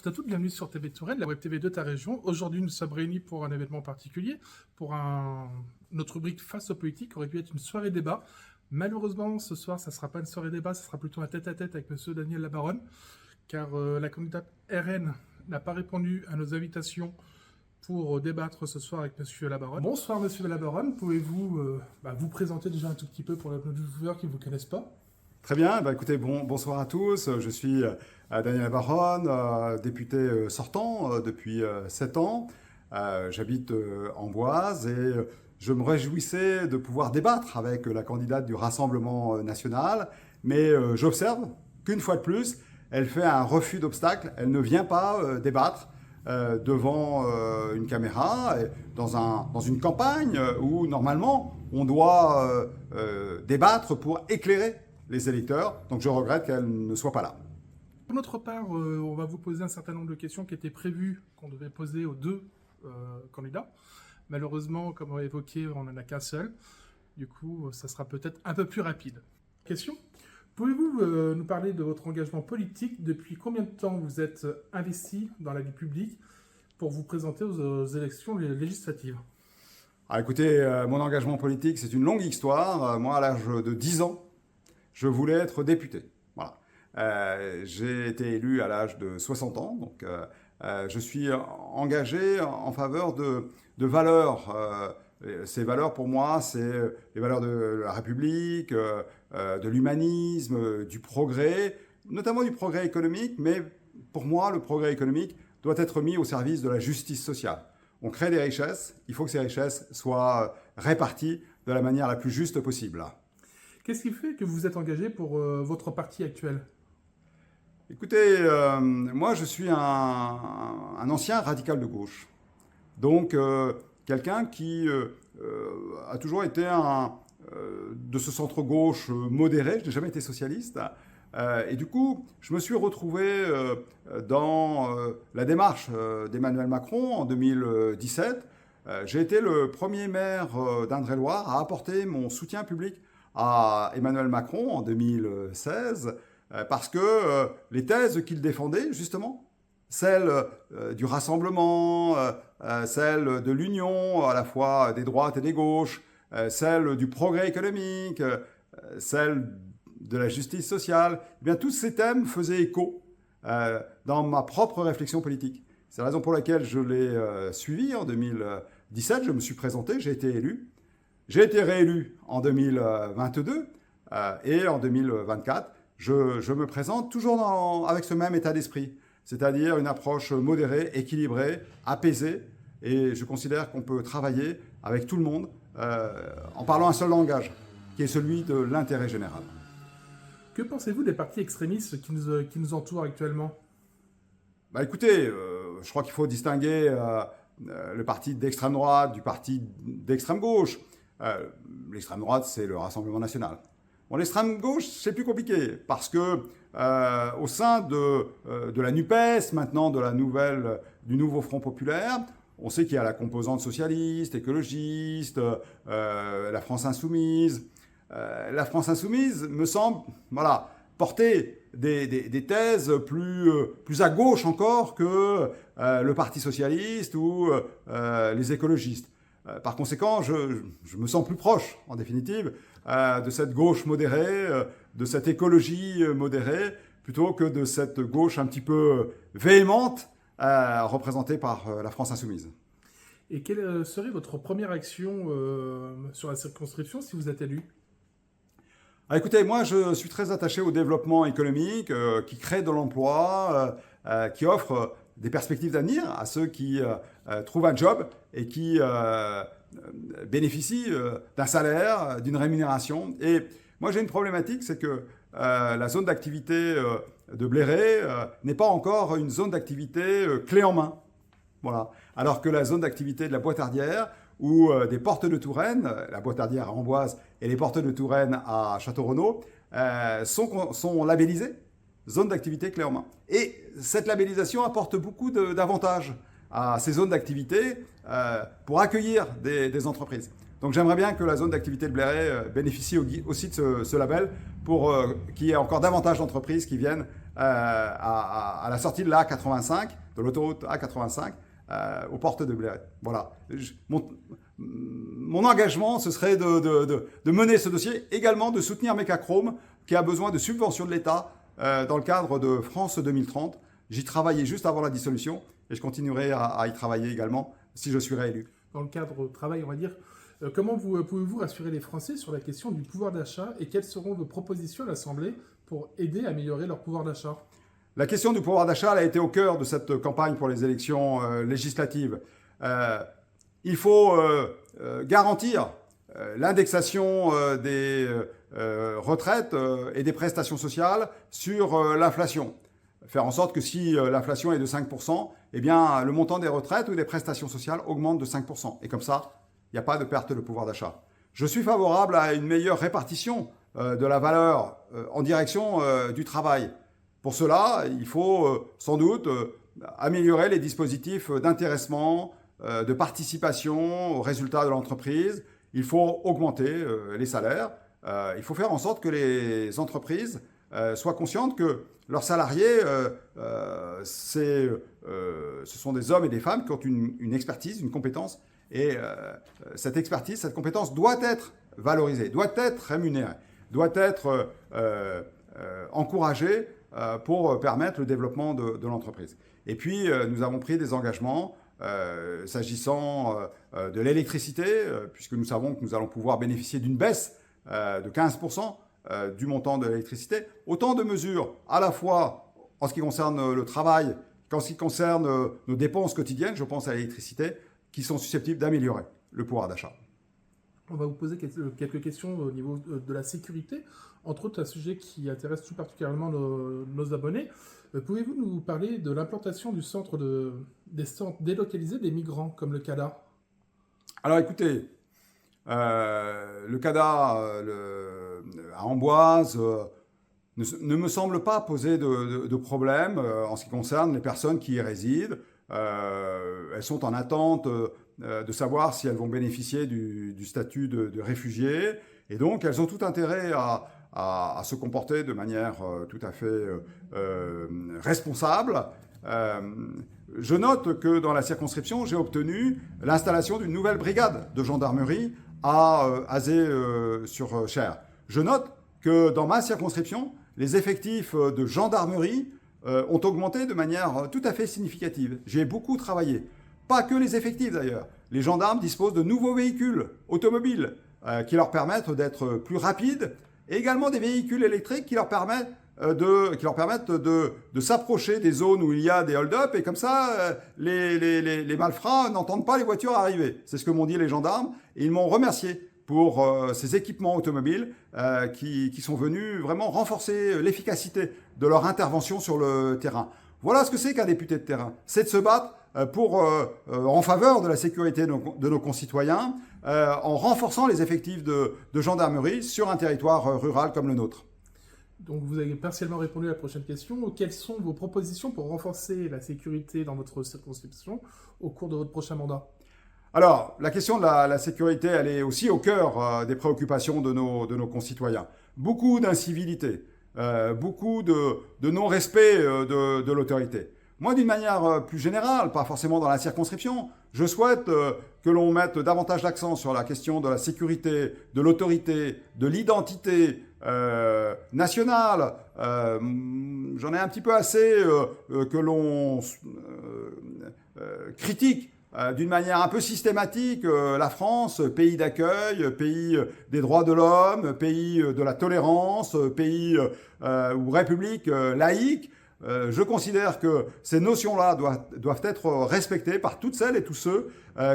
toutes et à toutes, bienvenue sur TV Touraine, la web TV de ta région. Aujourd'hui, nous sommes réunis pour un événement particulier, pour notre rubrique Face aux politiques, qui aurait dû être une soirée débat. Malheureusement, ce soir, ça ne sera pas une soirée débat, ça sera plutôt un tête-à-tête avec monsieur Daniel Labaronne, car la candidate RN n'a pas répondu à nos invitations pour débattre ce soir avec monsieur Labaronne. Bonsoir monsieur Labaronne, pouvez-vous vous présenter déjà un tout petit peu pour nos viewers qui ne vous connaissent pas? Très bien, écoutez, bonsoir à tous. Je suis Daniel Labaronne, député sortant depuis 7 ans. J'habite Amboise et je me réjouissais de pouvoir débattre avec la candidate du Rassemblement national. Mais j'observe qu'une fois de plus, elle fait un refus d'obstacle. Elle ne vient pas débattre devant une caméra, dans une campagne où normalement on doit débattre pour éclairer les électeurs, donc je regrette qu'elle ne soit pas là. Pour notre part, on va vous poser un certain nombre de questions qui étaient prévues, qu'on devait poser aux deux candidats. Malheureusement, comme on l'a évoqué, on n'en a qu'un seul. Du coup, ça sera peut-être un peu plus rapide. Question. Pouvez-vous nous parler de votre engagement politique? Depuis combien de temps vous êtes investi dans la vie publique pour vous présenter aux élections législatives? Écoutez, mon engagement politique, c'est une longue histoire. Moi, à l'âge de 10 ans, je voulais être député. Voilà. J'ai été élu à l'âge de 60 ans, donc je suis engagé en faveur de valeurs. Ces valeurs, pour moi, c'est les valeurs de la République, de l'humanisme, du progrès, notamment du progrès économique, mais pour moi, le progrès économique doit être mis au service de la justice sociale. On crée des richesses, il faut que ces richesses soient réparties de la manière la plus juste possible. Qu'est-ce qui fait que vous vous êtes engagé pour votre parti actuel? Écoutez, moi je suis un ancien radical de gauche. Donc quelqu'un qui a toujours été de ce centre-gauche modéré. Je n'ai jamais été socialiste. Et du coup, je me suis retrouvé dans la démarche d'Emmanuel Macron en 2017. J'ai été le premier maire d'Indre-et-Loire à apporter mon soutien public à Emmanuel Macron en 2016, parce que les thèses qu'il défendait, justement, celles du rassemblement, celles de l'union, à la fois des droites et des gauches, celles du progrès économique, celles de la justice sociale, eh bien, tous ces thèmes faisaient écho dans ma propre réflexion politique. C'est la raison pour laquelle je l'ai suivi en 2017, je me suis présenté, j'ai été élu. J'ai été réélu en 2022 et en 2024, je me présente toujours avec ce même état d'esprit, c'est-à-dire une approche modérée, équilibrée, apaisée, et je considère qu'on peut travailler avec tout le monde en parlant un seul langage, qui est celui de l'intérêt général. Que pensez-vous des partis extrémistes qui nous entourent actuellement? Écoutez, je crois qu'il faut distinguer le parti d'extrême droite du parti d'extrême gauche. L'extrême droite, c'est le Rassemblement national. Bon, l'extrême gauche, c'est plus compliqué, parce que au sein de la NUPES, maintenant du nouveau Front populaire, on sait qu'il y a la composante socialiste, écologiste, la France insoumise. La France insoumise me semble porter des thèses plus à gauche encore que le Parti socialiste ou les écologistes. Par conséquent, je me sens plus proche, en définitive, de cette gauche modérée, de cette écologie modérée, plutôt que de cette gauche un petit peu véhémente, représentée par la France insoumise. Et quelle serait votre première action sur la circonscription si vous êtes élu? Écoutez, moi je suis très attaché au développement économique qui crée de l'emploi, qui offre des perspectives d'avenir à ceux qui trouvent un job et qui bénéficient d'un salaire, d'une rémunération. Et moi j'ai une problématique, c'est que la zone d'activité de Bléré n'est pas encore une zone d'activité clé en main. Voilà. Alors que la zone d'activité de la Boîtardière ou des Portes de Touraine, la Boîtardière à Amboise et les Portes de Touraine à Château-Renaud, sont labellisées zone d'activité clé en main. Et cette labellisation apporte beaucoup d'avantages à ces zones d'activité pour accueillir des entreprises. Donc j'aimerais bien que la zone d'activité de Bléré bénéficie aussi de ce label pour qu'il y ait encore davantage d'entreprises qui viennent à la sortie de l'A85, de l'autoroute A85, aux portes de Bléré. Voilà. Mon engagement, ce serait de mener ce dossier, également de soutenir Mecachrome, qui a besoin de subventions de l'État dans le cadre de France 2030. J'y travaillais juste avant la dissolution et je continuerai à y travailler également si je suis réélu. Dans le cadre travail, on va dire, comment pouvez-vous rassurer les Français sur la question du pouvoir d'achat et quelles seront vos propositions à l'Assemblée pour aider à améliorer leur pouvoir d'achat? La question du pouvoir d'achat elle a été au cœur de cette campagne pour les élections législatives. Il faut garantir l'indexation des retraites et des prestations sociales sur l'inflation. Faire en sorte que si l'inflation est de 5%, eh bien, le montant des retraites ou des prestations sociales augmente de 5%. Et comme ça, il n'y a pas de perte de pouvoir d'achat. Je suis favorable à une meilleure répartition de la valeur en direction du travail. Pour cela, il faut sans doute améliorer les dispositifs d'intéressement, de participation aux résultats de l'entreprise. Il faut augmenter les salaires. Il faut faire en sorte que les entreprises soient conscientes que leurs salariés, ce sont des hommes et des femmes qui ont une expertise, une compétence. Et cette expertise, cette compétence doit être valorisée, doit être rémunérée, doit être encouragée pour permettre le développement de l'entreprise. Et puis, nous avons pris des engagements s'agissant de l'électricité, puisque nous savons que nous allons pouvoir bénéficier d'une baisse de 15% du montant de l'électricité. Autant de mesures, à la fois en ce qui concerne le travail qu'en ce qui concerne nos dépenses quotidiennes, je pense à l'électricité, qui sont susceptibles d'améliorer le pouvoir d'achat. On va vous poser quelques questions au niveau de la sécurité, entre autres un sujet qui intéresse tout particulièrement nos abonnés. Pouvez-vous nous parler de l'implantation des centres délocalisés des migrants, comme le CADA? Alors écoutez, le CADA à Amboise ne me semble pas poser de problème en ce qui concerne les personnes qui y résident. Elles sont en attente de savoir si elles vont bénéficier du statut de réfugié. Et donc, elles ont tout intérêt à se comporter de manière tout à fait responsable. Je note que dans la circonscription, j'ai obtenu l'installation d'une nouvelle brigade de gendarmerie à Azé-sur-Cher. Je note que dans ma circonscription, les effectifs de gendarmerie ont augmenté de manière tout à fait significative. J'ai beaucoup travaillé. Pas que les effectifs d'ailleurs. Les gendarmes disposent de nouveaux véhicules automobiles qui leur permettent d'être plus rapides et également des véhicules électriques qui leur permettent de s'approcher des zones où il y a des hold-up et comme ça, les malfrats n'entendent pas les voitures arriver. C'est ce que m'ont dit les gendarmes et ils m'ont remercié pour ces équipements automobiles qui sont venus vraiment renforcer l'efficacité de leur intervention sur le terrain. Voilà ce que c'est qu'un député de terrain. C'est de se battre en faveur de la sécurité de nos concitoyens en renforçant les effectifs de gendarmerie sur un territoire rural comme le nôtre. Donc vous avez partiellement répondu à la prochaine question. Quelles sont vos propositions pour renforcer la sécurité dans votre circonscription au cours de votre prochain mandat? Alors, la question de la sécurité, elle est aussi au cœur des préoccupations de nos concitoyens. Beaucoup d'incivilité, beaucoup de non-respect de l'autorité. Moi, d'une manière plus générale, pas forcément dans la circonscription, je souhaite que l'on mette davantage l'accent sur la question de la sécurité, de l'autorité, de l'identité nationale. J'en ai un petit peu assez que l'on critique d'une manière un peu systématique la France, pays d'accueil, pays des droits de l'homme, pays de la tolérance, pays ou république laïque. Je considère que ces notions-là doivent être respectées par toutes celles et tous ceux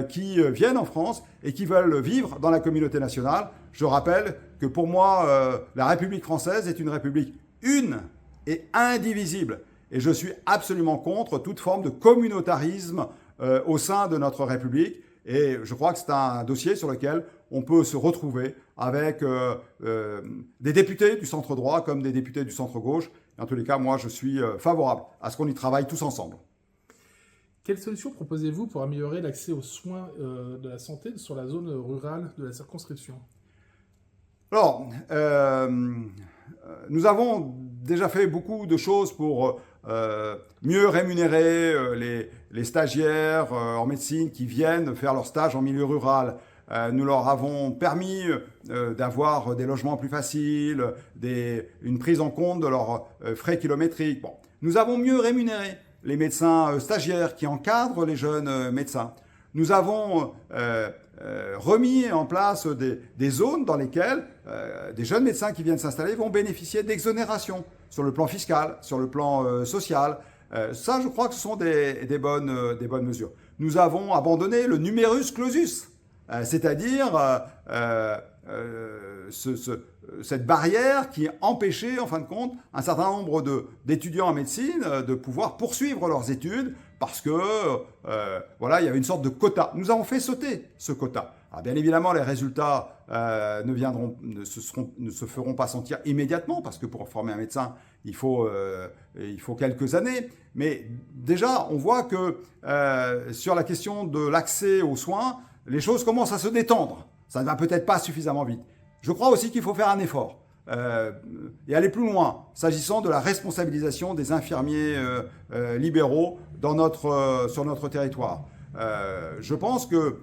qui viennent en France et qui veulent vivre dans la communauté nationale. Je rappelle que pour moi, la République française est une république une et indivisible. Et je suis absolument contre toute forme de communautarisme au sein de notre République. Et je crois que c'est un dossier sur lequel on peut se retrouver avec des députés du centre droit comme des députés du centre gauche. En tous les cas, moi, je suis favorable à ce qu'on y travaille tous ensemble. Quelles solutions proposez-vous pour améliorer l'accès aux soins de la santé sur la zone rurale de la circonscription? Alors, nous avons déjà fait beaucoup de choses pour mieux rémunérer les stagiaires en médecine qui viennent faire leur stage en milieu rural. Nous leur avons permis d'avoir des logements plus faciles, une prise en compte de leurs frais kilométriques. Bon. Nous avons mieux rémunéré les médecins stagiaires qui encadrent les jeunes médecins. Nous avons remis en place des zones dans lesquelles des jeunes médecins qui viennent s'installer vont bénéficier d'exonérations sur le plan fiscal, sur le plan social. Ça, je crois que ce sont des bonnes mesures. Nous avons abandonné le numerus clausus, c'est-à-dire cette barrière qui empêchait, en fin de compte, un certain nombre d'étudiants en médecine de pouvoir poursuivre leurs études parce que voilà, il y avait une sorte de quota. Nous avons fait sauter ce quota. Alors, bien évidemment, les résultats ne se feront pas sentir immédiatement parce que pour former un médecin, il faut quelques années. Mais déjà, on voit que sur la question de l'accès aux soins, les choses commencent à se détendre. Ça ne va peut-être pas suffisamment vite. Je crois aussi qu'il faut faire un effort et aller plus loin s'agissant de la responsabilisation des infirmiers libéraux sur notre territoire. Je pense que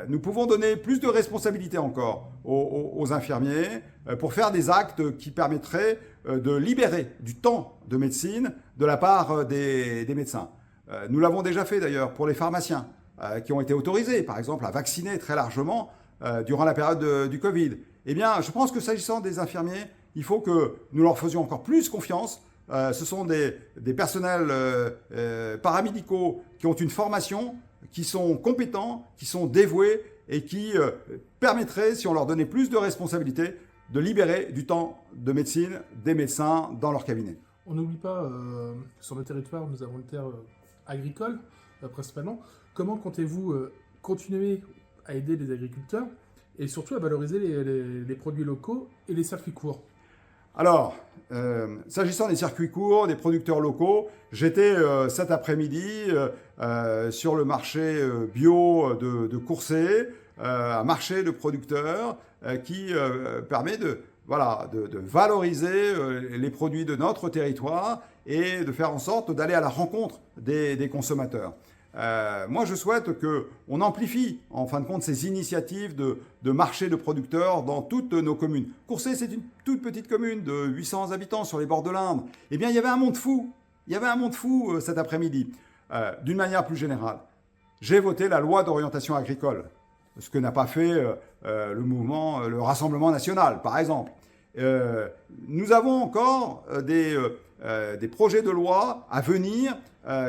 nous pouvons donner plus de responsabilité encore aux infirmiers pour faire des actes qui permettraient de libérer du temps de médecine de la part des médecins. Nous l'avons déjà fait d'ailleurs pour les pharmaciens qui ont été autorisés, par exemple, à vacciner très largement durant la période du Covid. Eh bien, je pense que s'agissant des infirmiers, il faut que nous leur faisions encore plus confiance. Ce sont des personnels paramédicaux qui ont une formation, qui sont compétents, qui sont dévoués et qui permettraient, si on leur donnait plus de responsabilités, de libérer du temps de médecine des médecins dans leur cabinet. On n'oublie pas, sur le territoire, nous avons une terre agricole, principalement. Comment comptez-vous continuer à aider les agriculteurs et surtout à valoriser les produits locaux et les circuits courts? Alors, s'agissant des circuits courts, des producteurs locaux, j'étais cet après-midi sur le marché bio de Courcey, un marché de producteurs qui permet de valoriser les produits de notre territoire et de faire en sorte d'aller à la rencontre des consommateurs. Moi, je souhaite qu'on amplifie, en fin de compte, ces initiatives de marché de producteurs dans toutes nos communes. Courcey, c'est une toute petite commune de 800 habitants sur les bords de l'Indre. Eh bien, il y avait un monde fou. Il y avait un monde fou cet après-midi. D'une manière plus générale, j'ai voté la loi d'orientation agricole, ce que n'a pas fait le Rassemblement national, par exemple. Nous avons encore des projets de loi à venir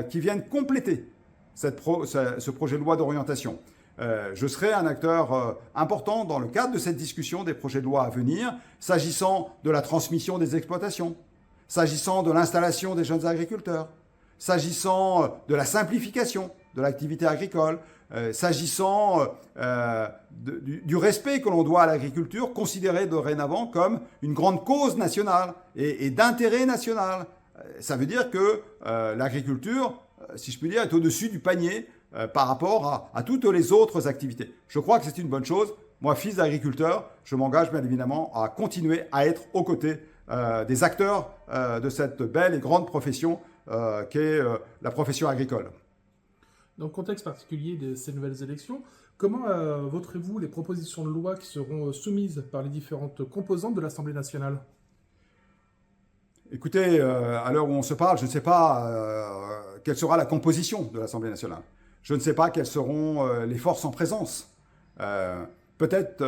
qui viennent compléter ce projet de loi d'orientation. Je serai un acteur important dans le cadre de cette discussion des projets de loi à venir, s'agissant de la transmission des exploitations, s'agissant de l'installation des jeunes agriculteurs, s'agissant de la simplification de l'activité agricole, s'agissant du respect que l'on doit à l'agriculture, considérée dorénavant comme une grande cause nationale et d'intérêt national. Ça veut dire que l'agriculture, si je puis dire, est au-dessus du panier par rapport à toutes les autres activités. Je crois que c'est une bonne chose. Moi, fils d'agriculteur, je m'engage bien évidemment à continuer à être aux côtés des acteurs de cette belle et grande profession qu'est la profession agricole. Dans le contexte particulier de ces nouvelles élections, comment voterez-vous les propositions de loi qui seront soumises par les différentes composantes de l'Assemblée nationale ? Écoutez, à l'heure où on se parle, je ne sais pas quelle sera la composition de l'Assemblée nationale. Je ne sais pas quelles seront les forces en présence. Peut-être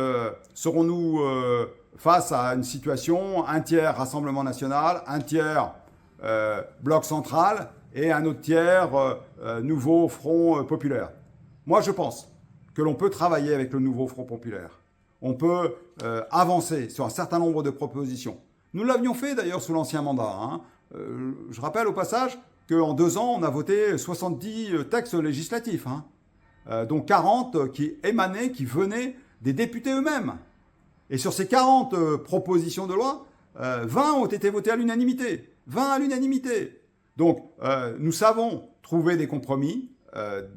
serons-nous face à une situation, un tiers Rassemblement national, un tiers Bloc central et un autre tiers nouveau Front populaire. Moi, je pense que l'on peut travailler avec le nouveau Front populaire. On peut avancer sur un certain nombre de propositions. Nous l'avions fait d'ailleurs sous l'ancien mandat. Je rappelle au passage qu'en 2 ans, on a voté 70 textes législatifs, dont 40 qui venaient des députés eux-mêmes. Et sur ces 40 propositions de loi, 20 ont été votées à l'unanimité. 20 à l'unanimité. Donc, nous savons trouver des compromis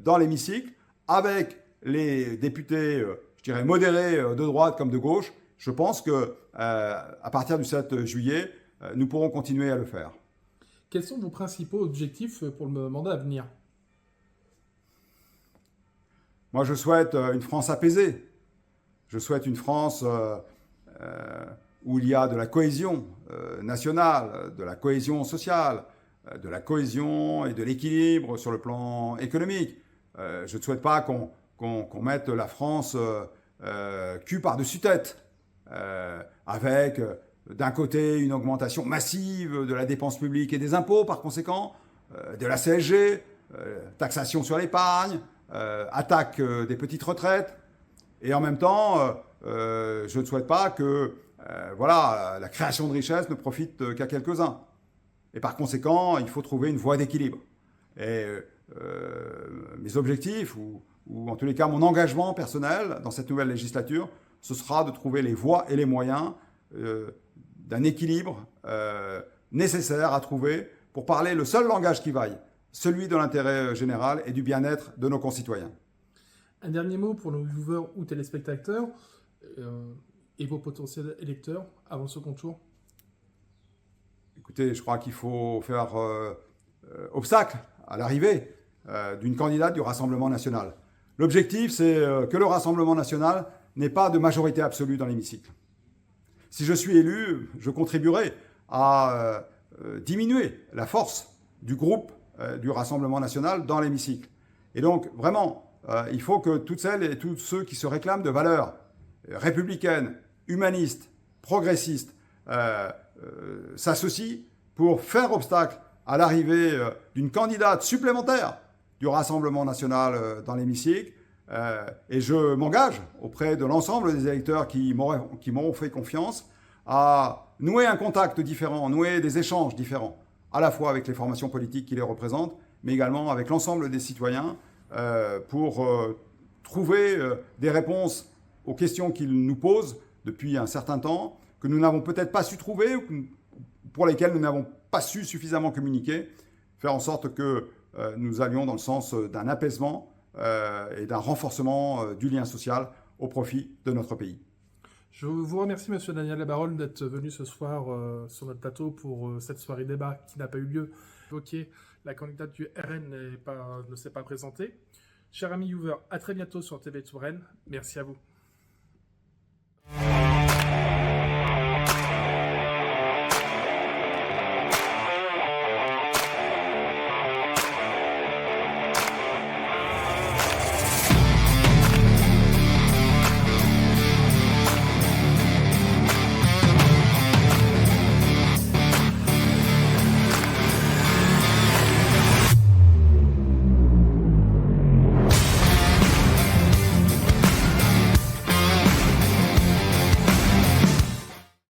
dans l'hémicycle avec les députés, je dirais, modérés de droite comme de gauche. Je pense que à partir du 7 juillet, nous pourrons continuer à le faire. Quels sont vos principaux objectifs pour le mandat à venir? Moi, je souhaite une France apaisée. Je souhaite une France où il y a de la cohésion nationale, de la cohésion sociale, de la cohésion et de l'équilibre sur le plan économique. Je ne souhaite pas qu'on mette la France cul par-dessus tête, avec d'un côté une augmentation massive de la dépense publique et des impôts, par conséquent, de la CSG, taxation sur l'épargne, attaque des petites retraites, et en même temps, je ne souhaite pas que la création de richesse ne profite qu'à quelques-uns. Et par conséquent, il faut trouver une voie d'équilibre. Et mes objectifs, ou en tous les cas mon engagement personnel dans cette nouvelle législature, ce sera de trouver les voies et les moyens d'un équilibre nécessaire à trouver pour parler le seul langage qui vaille, celui de l'intérêt général et du bien-être de nos concitoyens. Un dernier mot pour nos viewers ou téléspectateurs et vos potentiels électeurs avant ce second tour. Écoutez, je crois qu'il faut faire obstacle à l'arrivée d'une candidate du Rassemblement national. L'objectif, c'est que le Rassemblement national n'ait pas de majorité absolue dans l'hémicycle. Si je suis élu, je contribuerai à diminuer la force du groupe du Rassemblement national dans l'hémicycle. Et donc, vraiment, il faut que toutes celles et tous ceux qui se réclament de valeurs républicaines, humanistes, progressistes, s'associent pour faire obstacle à l'arrivée d'une candidate supplémentaire du Rassemblement national dans l'hémicycle. Et je m'engage auprès de l'ensemble des électeurs qui m'auront fait confiance à nouer un contact différent, nouer des échanges différents, à la fois avec les formations politiques qui les représentent, mais également avec l'ensemble des citoyens pour trouver des réponses aux questions qu'ils nous posent depuis un certain temps, que nous n'avons peut-être pas su trouver, ou pour lesquelles nous n'avons pas su suffisamment communiquer, faire en sorte que nous allions dans le sens d'un apaisement et d'un renforcement du lien social au profit de notre pays. Je vous remercie, Monsieur Daniel Labaronne, d'être venu ce soir sur notre plateau pour cette soirée débat qui n'a pas eu lieu. Évoquer la candidate du RN ne s'est pas présentée. Cher ami viewer, à très bientôt sur TV Touraine. Merci à vous.